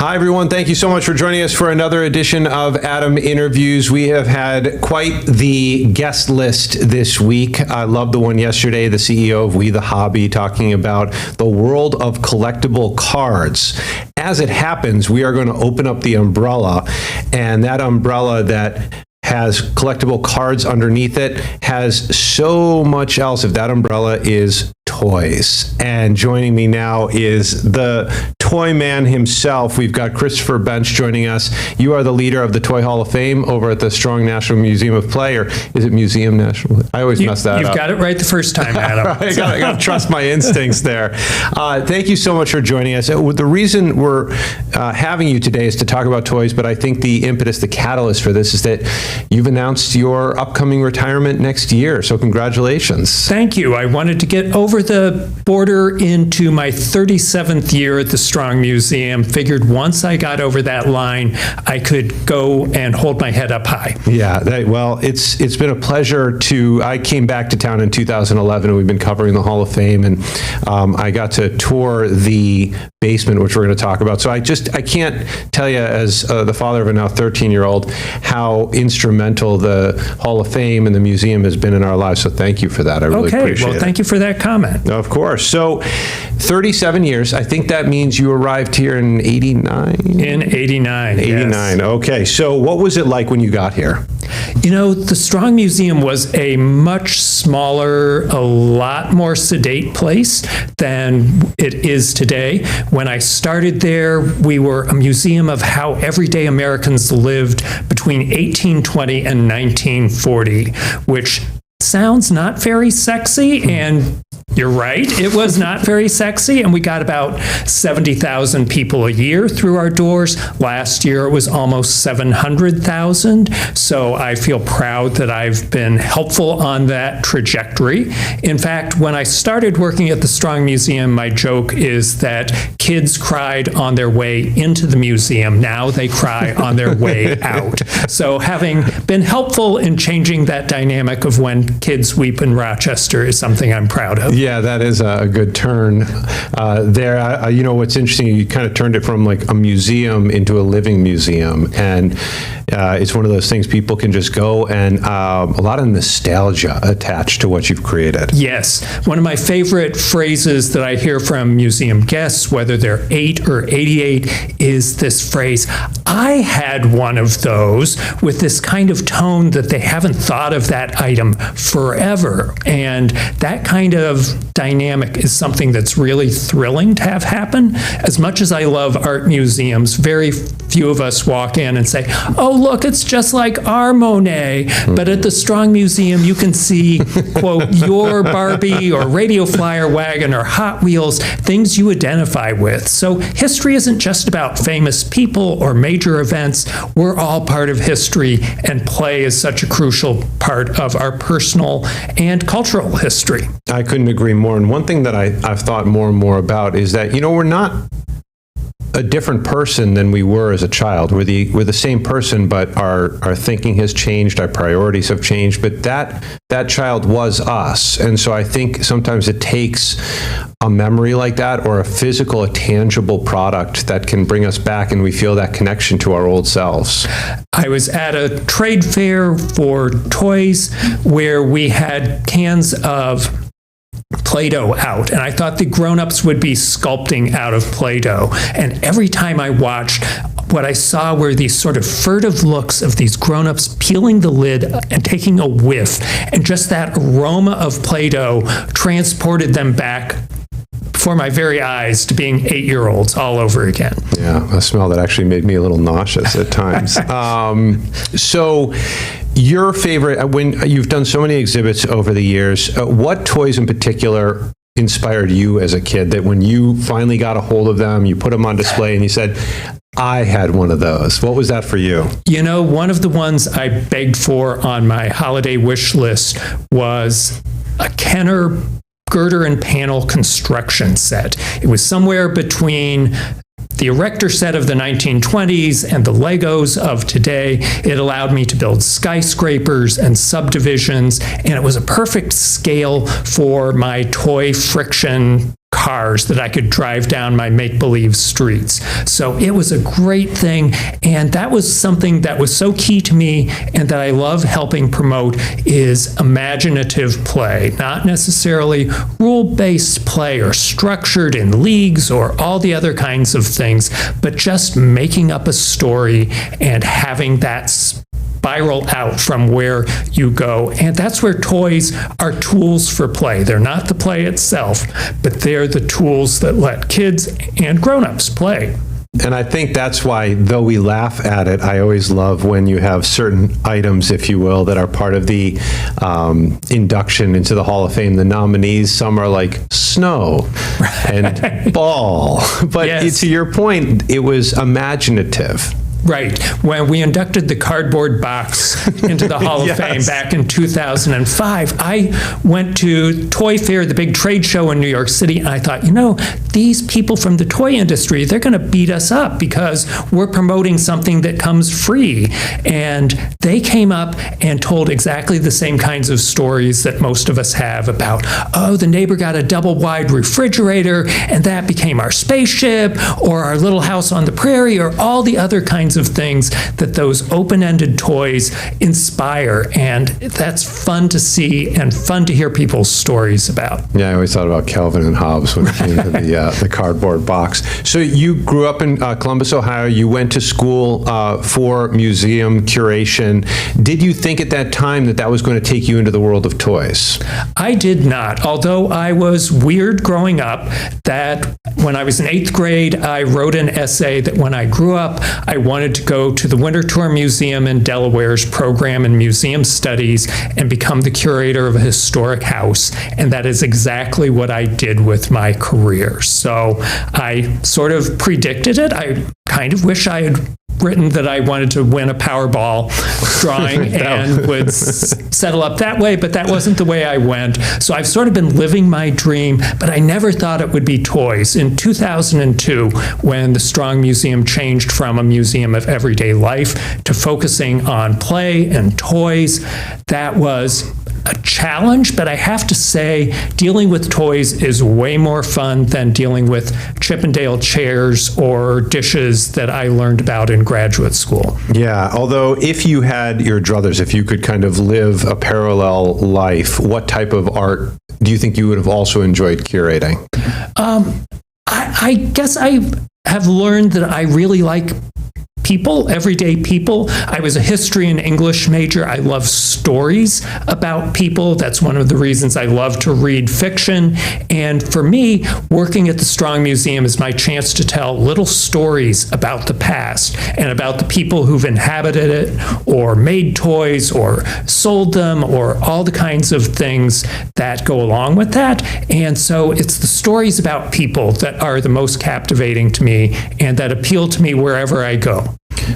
Hi, everyone. Thank you so much for joining us for another edition of Adam Interviews. We have had quite the guest list this week. I love the one yesterday, the CEO of We the Hobby, talking about the world of collectible cards. As it happens, we are going to open up the umbrella, and that umbrella that has collectible cards underneath it has so much else. If that umbrella is toys. And joining me now is the toy man himself. We've got Christopher Bensch joining us. You are the leader of the Toy Hall of Fame over at the Strong National Museum of Play, or is it Museum National? I always mess that up. You've got it right the first time, Adam. I got to trust my instincts there. Thank you so much for joining us. The reason we're having you today is to talk about toys, but I think the impetus, the catalyst for this is that you've announced your upcoming retirement next year. So congratulations. Thank you. I wanted to get over the border into my 37th year at the Strong Museum. Figured once I got over that line, I could go and hold my head up high. Yeah, it's been a pleasure I came back to town in 2011, and we've been covering the Hall of Fame, and I got to tour the basement, which we're going to talk about. So I can't tell you, as the father of a now 13-year-old, how instrumental the Hall of Fame and the museum has been in our lives. So thank you for that. I really appreciate it. Well, thank you for that comment. Of course. So 37 years, I think that means you arrived here in 89? In 89, 89, yes. Okay. So what was it like when you got here? You know, the Strong Museum was a much smaller, a lot more sedate place than it is today. When I started there, we were a museum of how everyday Americans lived between 1820 and 1940, which sounds not very sexy, and you're right, it was not very sexy, and we got about 70,000 people a year through our doors. Last year it was almost 700,000, so I feel proud that I've been helpful on that trajectory. In fact, when I started working at the Strong Museum, my joke is that kids cried on their way into the museum. Now they cry on their way out. So having been helpful in changing that dynamic of when kids weep in Rochester is something I'm proud of. Yeah, that is a good turn there. You know, what's interesting, you kind of turned it from like a museum into a living museum. And it's one of those things people can just go, and a lot of nostalgia attached to what you've created. Yes. One of my favorite phrases that I hear from museum guests, whether they're 8 or 88, is this phrase, "I had one of those," with this kind of tone that they haven't thought of that item forever. And that kind of dynamic is something that's really thrilling to have happen. As much as I love art museums, very few of us walk in and say, "Oh, look, it's just like our Monet." But at the Strong Museum, you can see, quote, your Barbie or Radio Flyer Wagon or Hot Wheels, things you identify with. So history isn't just about famous people or major events. We're all part of history, and play is such a crucial part of our personal and cultural history. I couldn't agree more. And one thing that I've thought more and more about is that, you know, we're not a different person than we were as a child. We're the same person, but our thinking has changed, our priorities have changed, but that child was us. And so I think sometimes it takes a memory like that, or a physical, a tangible product that can bring us back, and we feel that connection to our old selves. I was at a trade fair for toys where we had cans of Play-Doh out, and I thought the grown-ups would be sculpting out of Play-Doh. And every time I watched, what I saw were these sort of furtive looks of these grown-ups peeling the lid and taking a whiff, and just that aroma of Play-Doh transported them back before my very eyes to being 8-year-olds all over again. Yeah, a smell that actually made me a little nauseous at times. So your favorite, when you've done so many exhibits over the years, what toys in particular inspired you as a kid, that when you finally got a hold of them, you put them on display and you said, I had one of those? What was that for you? You know, one of the ones I begged for on my holiday wish list was a Kenner girder and panel construction set. It was somewhere between the Erector set of the 1920s and the Legos of today. It allowed me to build skyscrapers and subdivisions, and it was a perfect scale for my toy friction cars that I could drive down my make-believe streets. So it was a great thing, and that was something that was so key to me and that I love helping promote is imaginative play, not necessarily rule-based play or structured in leagues or all the other kinds of things, but just making up a story and having that spiral out from where you go. And that's where toys are tools for play. They're not the play itself, but they're the tools that let kids and grown-ups play. And I think that's why, though we laugh at it, I always love when you have certain items, if you will, that are part of the induction into the Hall of Fame. The nominees, some are like snow and ball. But Yes. to your point, it was imaginative. Right. When we inducted the cardboard box into the Hall of Yes. Fame back in 2005, I went to Toy Fair, the big trade show in New York City, and I thought, these people from the toy industry, they're going to beat us up because we're promoting something that comes free. And they came up and told exactly the same kinds of stories that most of us have about, the neighbor got a double-wide refrigerator, and that became our spaceship, or our little house on the prairie, or all the other kinds of things that those open-ended toys inspire. And that's fun to see and fun to hear people's stories about. Yeah, I always thought about Calvin and Hobbes when it came to the cardboard box. So you grew up in Columbus, Ohio. You went to school for museum curation. Did you think at that time that was going to take you into the world of toys? I did not, although I was weird growing up, that when I was in 8th grade, I wrote an essay that when I grew up, I wanted to go to the Winterthur Museum in Delaware's program in museum studies and become the curator of a historic house. And that is exactly what I did with my career. So I sort of predicted it. I kind of wish I had written that I wanted to win a Powerball drawing and would settle up that way, but that wasn't the way I went. So I've sort of been living my dream, but I never thought it would be toys. In 2002, when the Strong Museum changed from a museum of everyday life to focusing on play and toys, that was a challenge, but I have to say, dealing with toys is way more fun than dealing with Chippendale chairs or dishes that I learned about in graduate school. Yeah, although if you had your druthers, if you could kind of live a parallel life, what type of art do you think you would have also enjoyed curating? I guess I have learned that I really like people, everyday people. I was a history and English major. I love stories about people. That's one of the reasons I love to read fiction. And for me, working at the Strong Museum is my chance to tell little stories about the past and about the people who've inhabited it or made toys or sold them or all the kinds of things that go along with that. And so it's the stories about people that are the most captivating to me and that appeal to me wherever I go.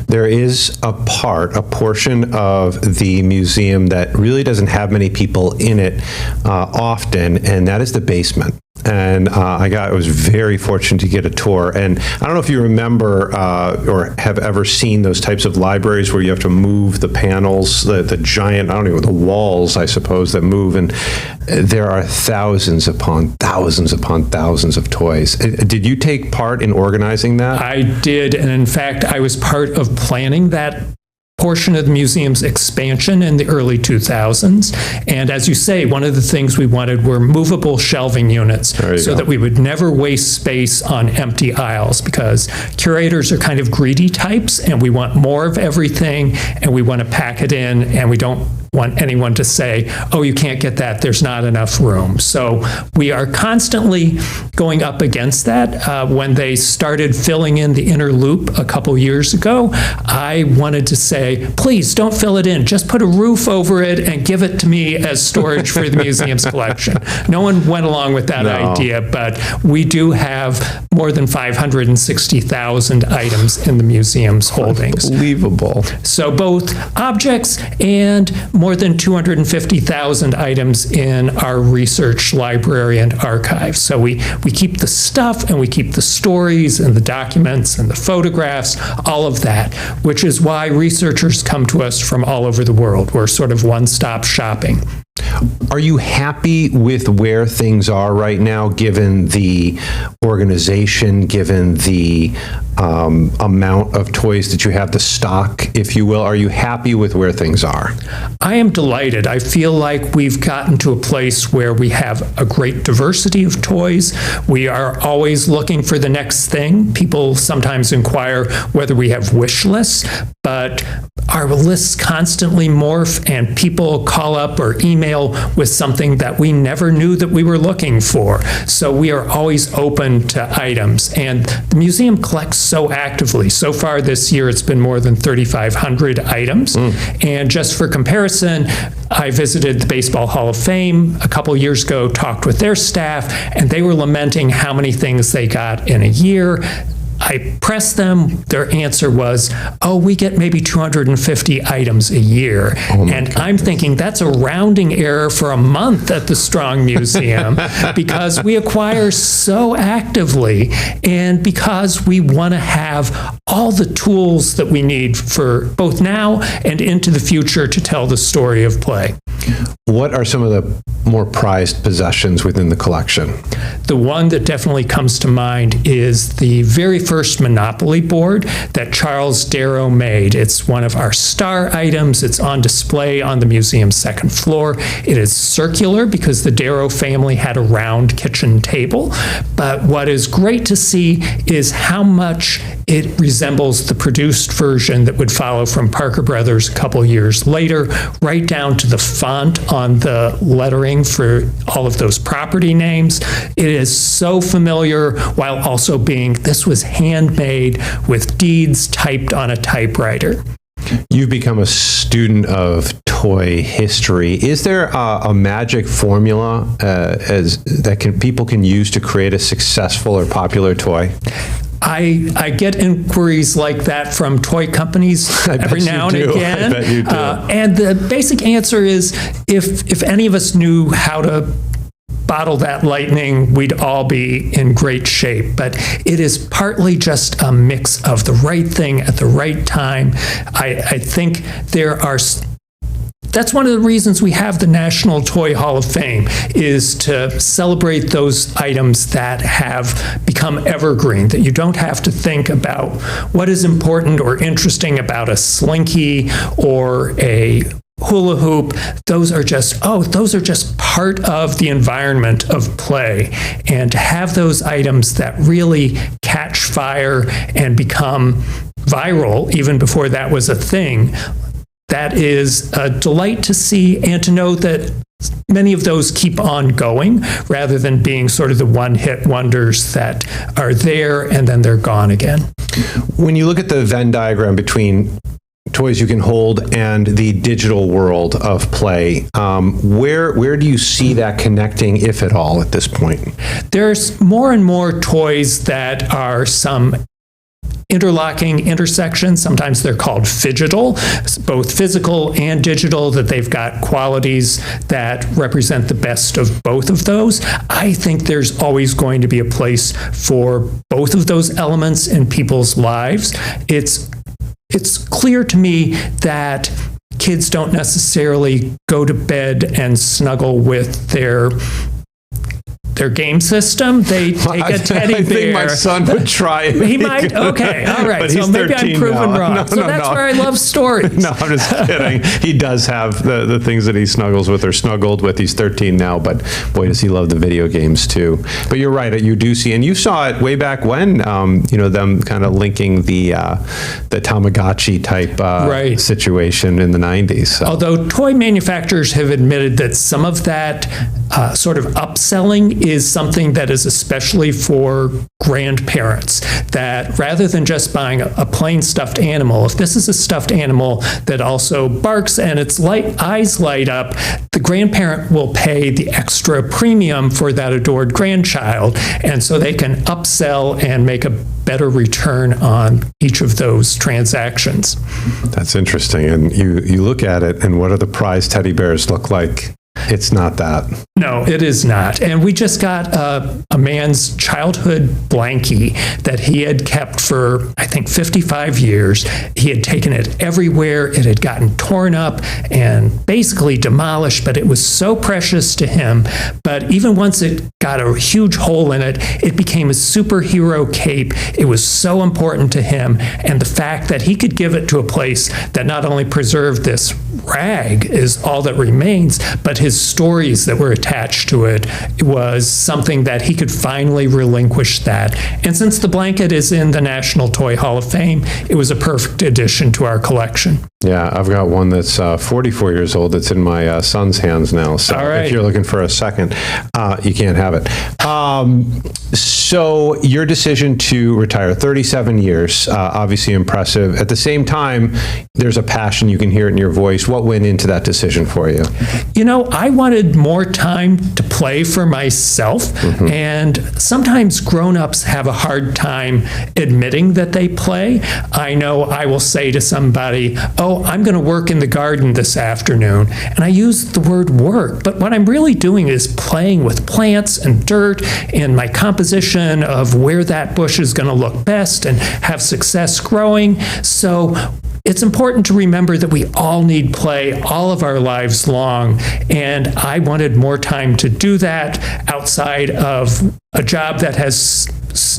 There is a portion of the museum that really doesn't have many people in it often, and that is the basement. And I was very fortunate to get a tour. And I don't know if you remember or have ever seen those types of libraries where you have to move the panels, the giant, the walls, I suppose, that move. And there are thousands upon thousands of toys. Did you take part in organizing that? I did. And in fact, I was part of planning that portion of the museum's expansion in the early 2000s. And as you say, one of the things we wanted were movable shelving units so that we would never waste space on empty aisles, because curators are kind of greedy types and we want more of everything and we want to pack it in, and we don't want anyone to say, oh, you can't get that, there's not enough room. So we are constantly going up against that. When they started filling in the inner loop a couple years ago, I wanted to say, please don't fill it in, just put a roof over it and give it to me as storage for the museum's collection. No one went along with that idea, but we do have more than 560,000 items in the museum's holdings. Unbelievable. So both objects and more than 250,000 items in our research library and archive. So we keep the stuff and we keep the stories and the documents and the photographs, all of that, which is why researchers come to us from all over the world. We're sort of one-stop shopping. Are you happy with where things are right now, given the organization, given the amount of toys that you have, the stock, if you will? Are you happy with where things are? I am delighted. I feel like we've gotten to a place where we have a great diversity of toys. We are always looking for the next thing. People sometimes inquire whether we have wish lists, but our lists constantly morph and people call up or email with something that we never knew that we were looking for. So we are always open to items. And the museum collects so actively. So far this year, it's been more than 3,500 items. And just for comparison, I visited the Baseball Hall of Fame a couple years ago, talked with their staff, and they were lamenting how many things they got in a year. I pressed them. Their answer was, oh, we get maybe 250 items a year. And I'm thinking that's a rounding error for a month at the Strong Museum because we acquire so actively and because we want to have all the tools that we need for both now and into the future to tell the story of play. What are some of the more prized possessions within the collection? The one that definitely comes to mind is the very first Monopoly board that Charles Darrow made. It's one of our star items. It's on display on the museum's second floor. It is circular because the Darrow family had a round kitchen table. But what is great to see is how much it resembles the produced version that would follow from Parker Brothers a couple years later, right down to the font on the lettering for all of those property names. It is so familiar while also being, this was handmade with deeds typed on a typewriter. You've become a student of toy history. Is there a magic formula people can use to create a successful or popular toy? I get inquiries like that from toy companies every now and again. I bet you do. And the basic answer is, if any of us knew how to bottle that lightning, we'd all be in great shape. But it is partly just a mix of the right thing at the right time. I think that's one of the reasons we have the National Toy Hall of Fame, is to celebrate those items that have become evergreen, that you don't have to think about what is important or interesting about a slinky or a hula hoop. Those are just part of the environment of play. And to have those items that really catch fire and become viral, even before that was a thing, that is a delight to see, and to know that many of those keep on going rather than being sort of the one-hit wonders that are there and then they're gone again. When you look at the Venn diagram between toys you can hold and the digital world of play, where do you see that connecting, if at all, at this point? There's more and more toys that are some interlocking intersections. Sometimes they're called phygital, both physical and digital, that they've got qualities that represent the best of both of those. I think there's always going to be a place for both of those elements in people's lives. It's clear to me that kids don't necessarily go to bed and snuggle with their game system. They take a teddy bear. I think my son would try it. He might? Okay, all right. So maybe I'm proven wrong. So that's where I love stories. No, I'm just kidding. He does have the things that he snuggles with or snuggled with. He's 13 now, but boy, does he love the video games too. But you're right, you do see, and you saw it way back when, them kind of linking the Tamagotchi type situation in the 90s. So. Although toy manufacturers have admitted that some of that sort of upselling is something that is especially for grandparents, that rather than just buying a plain stuffed animal, if this is a stuffed animal that also barks and its eyes light up, the grandparent will pay the extra premium for that adored grandchild. And so they can upsell and make a better return on each of those transactions. That's interesting. And you look at it, and what do the prize teddy bears look like? It's not that. No, it is not. And we just got a man's childhood blankie that he had kept for, I think, 55 years. He had taken it everywhere. It had gotten torn up and basically demolished, but it was so precious to him. But even once it got a huge hole in it, it became a superhero cape. It was so important to him. And the fact that he could give it to a place that not only preserved this rag is all that remains, but his stories that were attached to it was something that he could finally relinquish that. And since the blanket is in the National Toy Hall of Fame, it was a perfect addition to our collection. Yeah, I've got one that's 44 years old. It's in my son's hands now. So All right. If you're looking for a second, you can't have it. So your decision to retire, 37 years, obviously impressive. At the same time, there's a passion. You can hear it in your voice. What went into that decision for you? You know, I wanted more time to play for myself. And sometimes grown-ups have a hard time admitting that they play. I know I will say to somebody, oh, I'm going to work in the garden this afternoon. And I use the word work, but what I'm really doing is playing with plants and dirt and my composition of where that bush is going to look best and have success growing. So it's important to remember that we all need play all of our lives long. And I wanted more time to do that outside of a job that has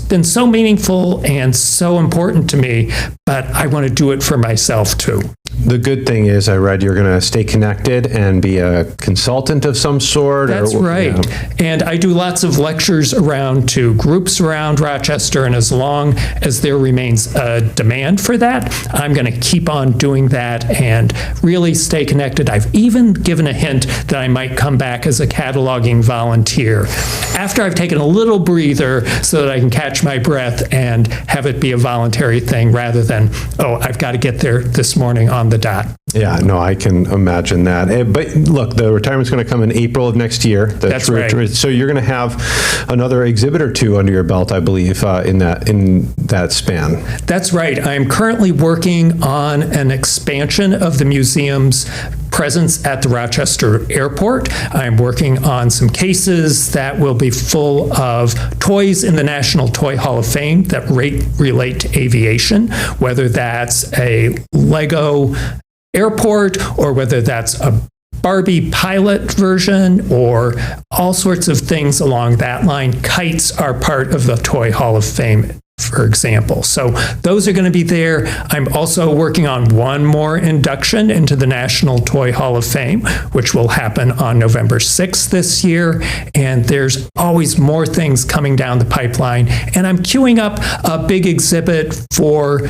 been so meaningful and so important to me, but I want to do it for myself too. The good thing is, I read you're going to stay connected and be a consultant of some sort. That's right. Yeah. And I do lots of lectures around to groups around Rochester, and as long as there remains a demand for that, I'm going to keep on doing that and really stay connected. I've even given a hint that I might come back as a cataloging volunteer after I've taken a little breather so that I can catch my breath and have it be a voluntary thing rather than, oh, I've got to get there this morning on the dot. Yeah, no, I can imagine that. But look, the retirement's going to come in April of next year. That's right. So you're going to have another exhibit or two under your belt, I believe, in that span. That's right. I'm currently working on an expansion of the museum's presence at the Rochester Airport. I'm working on some cases that will be full of toys in the National Toy Hall of Fame that relate to aviation, whether that's a Lego airport or whether that's a Barbie pilot version or all sorts of things along that line. Kites are part of the Toy Hall of Fame, for example. So those are going to be there. I'm also working on one more induction into the National Toy Hall of Fame, which will happen on November 6th this year. And there's always more things coming down the pipeline. And I'm queuing up a big exhibit for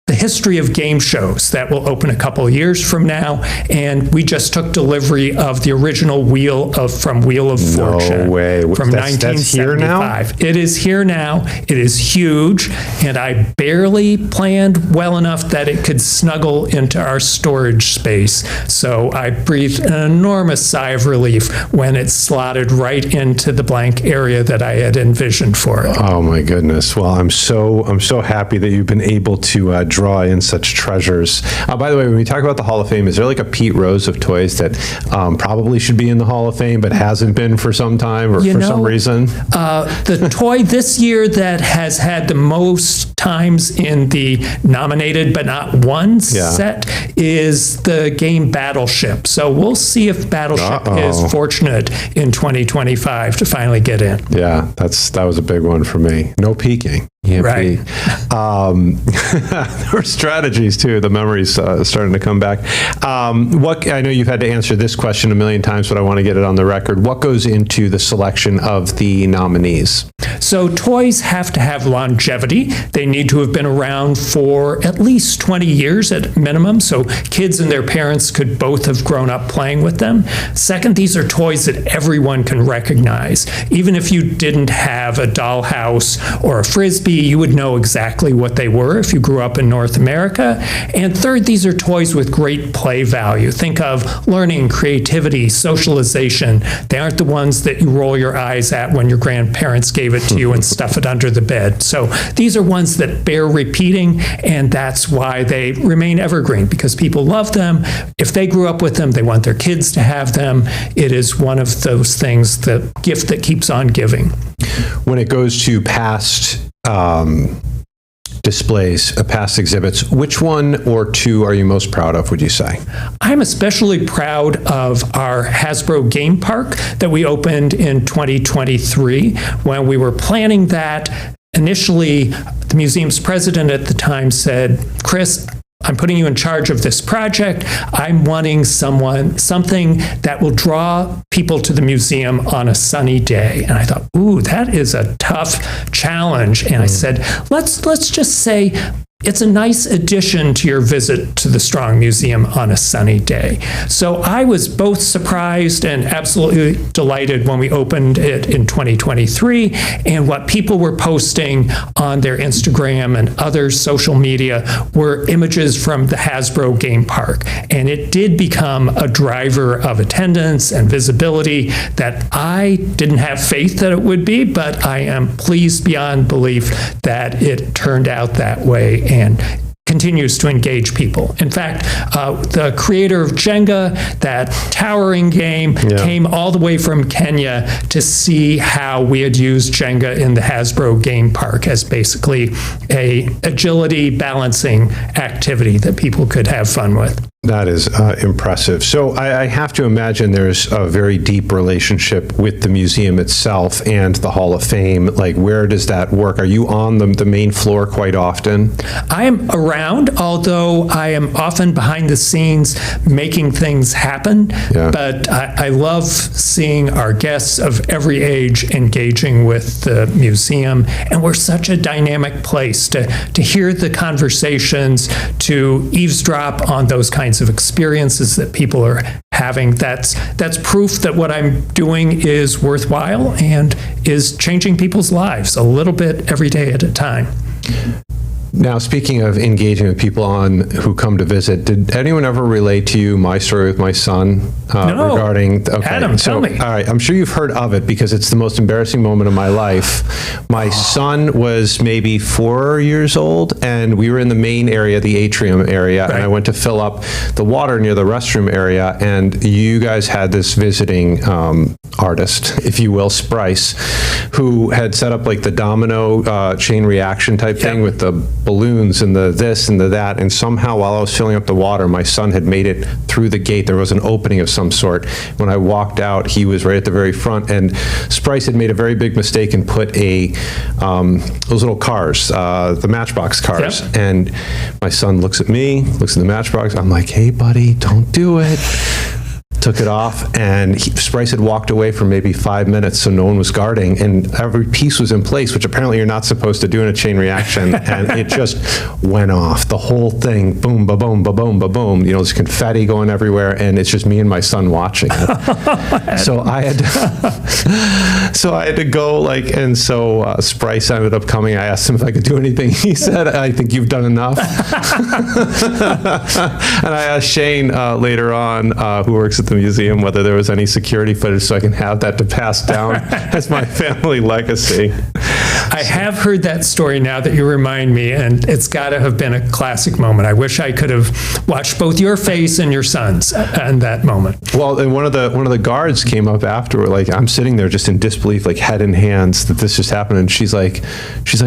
the history of game shows that will open a couple of years from now. And we just took delivery of the original from Wheel of Fortune. No way. From That's here now? 1975. It is here now. It is huge. And I barely planned well enough that it could snuggle into our storage space. So I breathed an enormous sigh of relief when it slotted right into the blank area that I had envisioned for it. Oh my goodness. Well, I'm so happy that you've been able to draw in such treasures. By the way, when we talk about the Hall of Fame, is there like a Pete Rose of toys that probably should be in the Hall of Fame but hasn't been for some time or some reason? The toy this year that has had the most times in the nominated but not won set is the game Battleship. So we'll see if Battleship is fortunate in 2025 to finally get in. Yeah, that was a big one for me. No peeking. Right. There were strategies too. The memories starting to come back. I know you've had to answer this question a million times, but I want to get it on the record. What goes into the selection of the nominees? So toys have to have longevity. They need to have been around for at least 20 years at minimum, so kids and their parents could both have grown up playing with them. Second, these are toys that everyone can recognize. Even if you didn't have a dollhouse or a Frisbee you would know exactly what they were if you grew up in North America. And third, these are toys with great play value. Think of learning, creativity, socialization. They aren't the ones that you roll your eyes at when your grandparents gave it to you and stuff it under the bed. So these are ones that bear repeating, and that's why they remain evergreen, because people love them. If they grew up with them, they want their kids to have them. It is one of those things, the gift that keeps on giving. When it goes to past displays, past exhibits, which one or two are you most proud of, would you say? I'm especially proud of our Hasbro game park that we opened in 2023. When we were planning that, initially, the museum's president at the time said, "Chris, I'm putting you in charge of this project. I'm wanting something that will draw people to the museum on a sunny day." And I thought, ooh, that is a tough challenge. And I said, let's just say it's a nice addition to your visit to the Strong Museum on a sunny day. So I was both surprised and absolutely delighted when we opened it in 2023, and what people were posting on their Instagram and other social media were images from the Hasbro game park. And it did become a driver of attendance and visibility that I didn't have faith that it would be, but I am pleased beyond belief that it turned out that way and continues to engage people. In fact, the creator of Jenga, that towering game, came all the way from Kenya to see how we had used Jenga in the Hasbro game park as basically a agility balancing activity that people could have fun with. That is impressive. So I have to imagine there's a very deep relationship with the museum itself and the Hall of Fame. Like, where does that work? Are you on the main floor quite often? I am around, although I am often behind the scenes making things happen. Yeah. But I love seeing our guests of every age engaging with the museum. And we're such a dynamic place to hear the conversations, to eavesdrop on those kinds of experiences that people are having. That's proof that what I'm doing is worthwhile and is changing people's lives a little bit every day at a time. Now, speaking of engaging with people who come to visit, did anyone ever relate to you my story with my son No. regarding? Okay, Adam, tell me. All right, I'm sure you've heard of it because it's the most embarrassing moment of my life. My son was maybe 4 years old, and we were in the main area, the atrium area, and I went to fill up the water near the restroom area, and you guys had this visiting artist, if you will, Sprice, who had set up like the domino chain reaction type thing with the balloons and the this and the that, and somehow while I was filling up the water, my son had made it through the gate. There was an opening of some sort. When I walked out, he was right at the very front, and Sprice had made a very big mistake and put those little cars, the Matchbox cars, and my son looks at me, looks at the Matchbox. I'm like, hey buddy, don't do it. Took it off, and Sprice had walked away for maybe 5 minutes, so no one was guarding, and every piece was in place, which apparently you're not supposed to do in a chain reaction, and it just went off. The whole thing, boom, ba-boom, ba-boom, ba-boom. You know, there's confetti going everywhere, and it's just me and my son watching it. So I had to go, and so Sprice ended up coming. I asked him if I could do anything. He said, I think you've done enough. And I asked Shane later on, who works at the museum, whether there was any security footage so I can have that to pass down as my family legacy. I have heard that story now that you remind me, and it's got to have been a classic moment. I wish I could have watched both your face and your son's in that moment. Well, and one of the guards came up afterward, like I'm sitting there just in disbelief, like head in hands that this just happened, and she's like,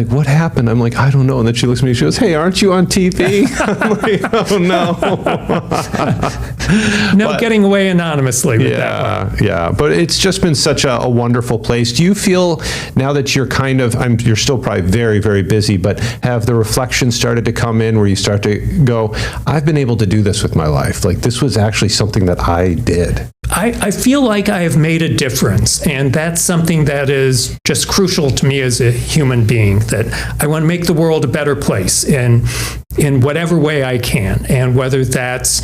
what happened? I'm like, I don't know. And then she looks at me, she goes, hey, aren't you on TV? I'm like, oh no. Getting away anonymously with that one. Yeah, but it's just been such a wonderful place. Do you feel now that you're you're still probably very, very busy, but have the reflections started to come in where you start to go, I've been able to do this with my life. Like this was actually something that I did. I feel like I have made a difference, and that's something that is just crucial to me as a human being, that I want to make the world a better place in whatever way I can, and whether that's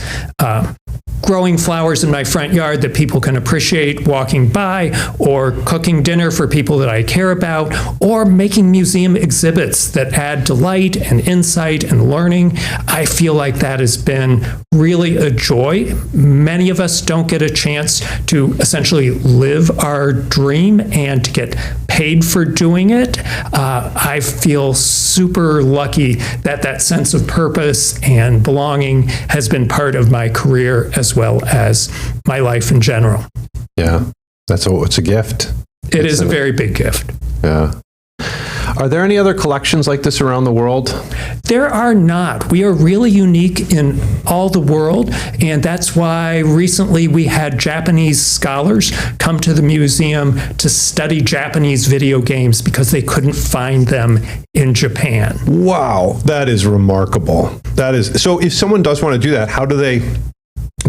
growing flowers in my front yard that people can appreciate walking by, or cooking dinner for people that I care about, or making museum exhibits that add delight and insight and learning. I feel like that has been really a joy. Many of us don't get a chance to essentially live our dream and to get paid for doing it. I feel super lucky that that sense of purpose and belonging has been part of my career as well as my life in general. Yeah, it's a gift. It is a very big gift. Yeah. Are there any other collections like this around the world? There are not. We are really unique in all the world, and that's why recently we had Japanese scholars come to the museum to study Japanese video games because they couldn't find them in Japan. Wow, that is remarkable. So if someone does want to do that, how do they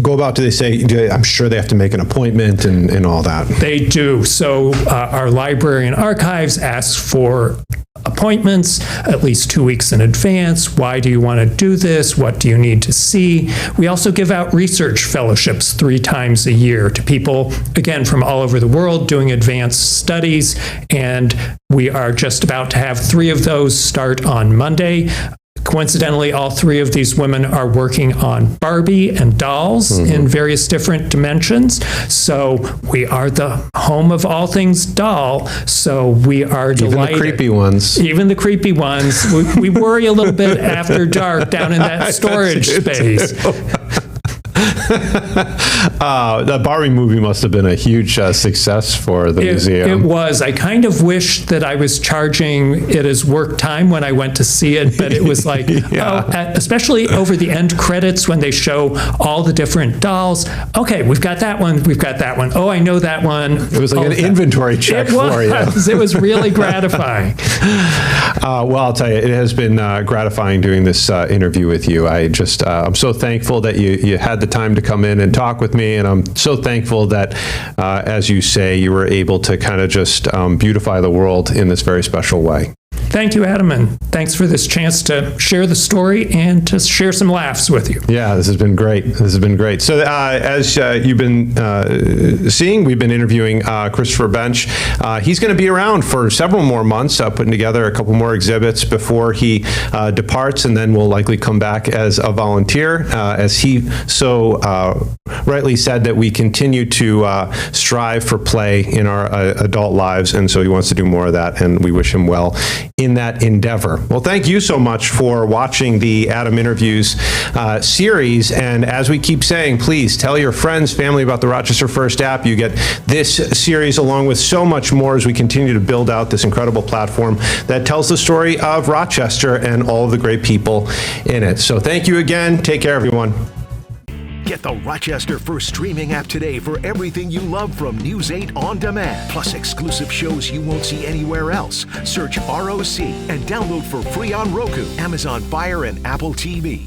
go about? Do they say, I'm sure they have to make an appointment and all that? They do. So our library and archives asks for appointments at least 2 weeks in advance. Why do you want to do this? What do you need to see? We also give out research fellowships 3 times a year to people, again, from all over the world doing advanced studies. And we are just about to have 3 of those start on Monday. Coincidentally, all 3 of these women are working on Barbie and dolls in various different dimensions. So we are the home of all things doll. So we are delighted. Even the creepy ones. Even the creepy ones. We worry a little bit after dark down in that storage space. The Barbie movie must have been a huge success for the museum. It was. I kind of wished that I was charging it as work time when I went to see it, but it was like, especially over the end credits when they show all the different dolls. Okay, we've got that one. We've got that one. Oh, I know that one. It was like an inventory check for you. It was really gratifying. Well, I'll tell you, it has been gratifying doing this interview with you. I'm so thankful that you had the time to come in and talk with me, and I'm so thankful that, as you say, you were able to kind of just beautify the world in this very special way. Thank you, Adam, and thanks for this chance to share the story and to share some laughs with you. Yeah, this has been great. So as you've been seeing, we've been interviewing Christopher Bensch. He's going to be around for several more months, putting together a couple more exhibits before he departs, and then will likely come back as a volunteer. As he so rightly said, that we continue to strive for play in our adult lives, and so he wants to do more of that, and we wish him well in that endeavor. Well, thank you so much for watching the Adam Interviews series. And as we keep saying, please tell your friends, family about the Rochester First app. You get this series along with so much more as we continue to build out this incredible platform that tells the story of Rochester and all of the great people in it. So thank you again. Take care, everyone. Get the Rochester First streaming app today for everything you love from News 8 On Demand, plus exclusive shows you won't see anywhere else. Search ROC and download for free on Roku, Amazon Fire, and Apple TV.